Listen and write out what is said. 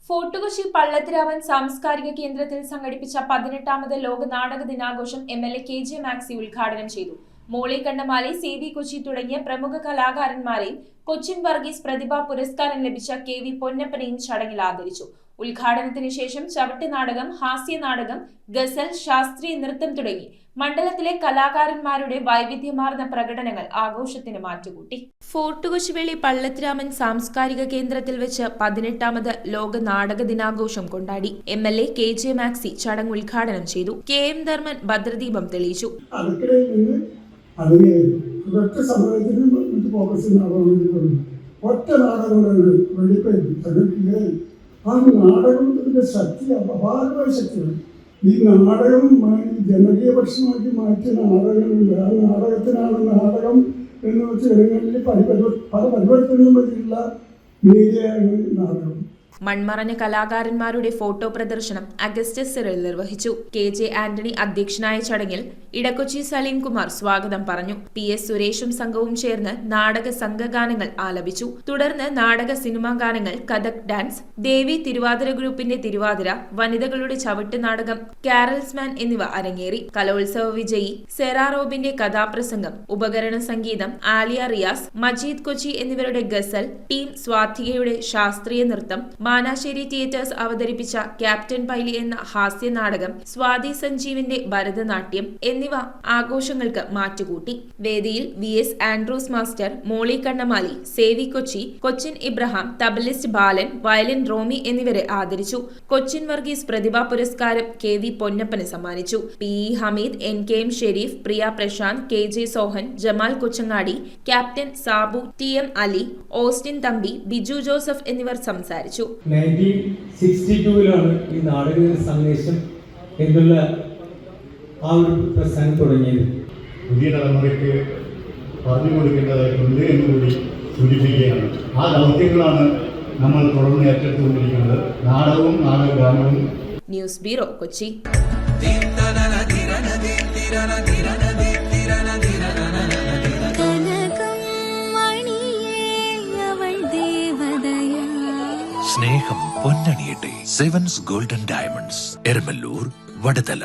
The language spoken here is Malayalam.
ഫോർട്ട് കൊച്ചി പള്ളത്തിരാമൻ സാംസ്കാരിക കേന്ദ്രത്തിൽ സംഘടിപ്പിച്ച 18ാമത് ലോക നാടക ദിനാഘോഷം MLA KJ മാക്സി ഉദ്ഘാടനം ചെയ്തു. മോളി കണ്ണമാലി, സേവി കൊച്ചി തുടങ്ങിയ പ്രമുഖ കലാകാരന്മാരെയും കൊച്ചിൻ വർഗീസ് പ്രതിഭാ പുരസ്കാരം ലഭിച്ച KV പൊന്നപ്പനെയും ചടങ്ങിൽ ആദരിച്ചു. ഉദ്ഘാടനത്തിന് ശേഷം ചവിട്ട് നാടകം, ഹാസ്യ നാടകം, ഗസൽ, ശാസ്ത്രീയ നൃത്തം തുടങ്ങി മണ്ഡലത്തിലെ കലാകാരന്മാരുടെ വൈവിധ്യമാർന്ന പ്രകടനങ്ങൾ ആഘോഷത്തിന് മാറ്റുകൂട്ടി. ഫോർട്ട് കൊച്ചുവേളി പള്ളത്തിരാമൻ സാംസ്കാരിക കേന്ദ്രത്തിൽ വെച്ച് 18ാമത് ലോക നാടക ദിനാഘോഷം കൊണ്ടാടി. MLA KJ മാക്സി ചടങ്ങ് ഉദ്ഘാടനം ചെയ്തു. KM ധർമ്മൻ ഭദ്രദീപം തെളിയിച്ചു. നാടകത്തിന്റെ ശക്തി അപാരമായ ശക്തിയാണ്. ഈ നാടകം ജനകീയ പക്ഷമാക്കി മാറ്റിയ നാടകങ്ങളുണ്ട്. ആ നാടകത്തിനാണ് നാടകം എന്ന് വെച്ച് ജനങ്ങളിൽ പല പരിവർത്തനങ്ങളും പറ്റിയിട്ടുള്ള മീഡിയയാണ് നാടകം. മൺമറഞ്ഞ കലാകാരന്മാരുടെ ഫോട്ടോ പ്രദർശനം അഗസ്റ്റസ് സിറിൽ നിർവഹിച്ചു. KJ ആന്റണി അധ്യക്ഷനായ ചടങ്ങിൽ ഇടക്കൊച്ചി സലീം കുമാർ സ്വാഗതം പറഞ്ഞു. PS സുരേഷും സംഘവും ചേർന്ന് നാടക സംഘഗാനങ്ങൾ ആലപിച്ചു. തുടർന്ന് നാടക സിനിമാ ഗാനങ്ങൾ, കഥക് ഡാൻസ്, ദേവി തിരുവാതിര ഗ്രൂപ്പിന്റെ തിരുവാതിര, വനിതകളുടെ ചവിട്ട് നാടകം, കാരൽസ്മാൻ എന്നിവ അരങ്ങേറി. കലോത്സവ വിജയി സെറാറോബിന്റെ കഥാപ്രസംഗം, ഉപകരണ സംഗീതം, ആലിയ റിയാസ്, മജീദ് കൊച്ചി എന്നിവരുടെ ഗസൽ, ടീം സ്വാതികയുടെ ശാസ്ത്രീയ നൃത്തം, മാനാശ്ശേരി തിയേറ്റേഴ്സ് അവതരിപ്പിച്ച ക്യാപ്റ്റൻ പൈലി എന്ന ഹാസ്യ നാടകം, സ്വാതി സഞ്ജീവിന്റെ ഭരതനാട്യം എന്നിവ ആഘോഷങ്ങൾക്ക് മാറ്റുകൂട്ടി. വേദിയിൽ VS ആൻഡ്രൂസ് മാസ്റ്റർ, മോളി കണ്ണമാലി, സേവി കൊച്ചി, കൊച്ചിൻ ഇബ്രഹാം, തബലിസ്റ്റ് ബാലൻ, വയലിൻ റോമി എന്നിവരെ ആദരിച്ചു. കൊച്ചിൻ വർഗീസ് പ്രതിഭാ പുരസ്കാരം KV പൊന്നപ്പന് സമ്മാനിച്ചു. PE Hameed, NKM Sherif, Priya Prashanth, KJ Sohan, Jamal Kochangadi, captain Sabu, TM Ali, Austin Thampi, Biju Joseph എന്നിവർ സംസാരിച്ചു. 1962 ഈ നാടക സന്ദേശം എന്നുള്ള ആ ഒരു പ്രസ്ഥാനം തുടങ്ങിയത്. പുതിയ തലമുറയ്ക്ക് പറഞ്ഞു കൊടുക്കേണ്ടതായിട്ടുണ്ട് എന്നുകൂടി സൂചിപ്പിക്കുകയാണ്. ആ ദൗത്യങ്ങളാണ് നമ്മൾ തുടർന്ന് ഏറ്റെടുത്തുകൊണ്ടിരിക്കുന്നത്. നാടകവും നാടകഗാനവും. News bureau, Kochi. സ്നേഹം പൊന്നണിയട്ടെ. Sevens Golden Diamonds, Eramallur, Vadathala.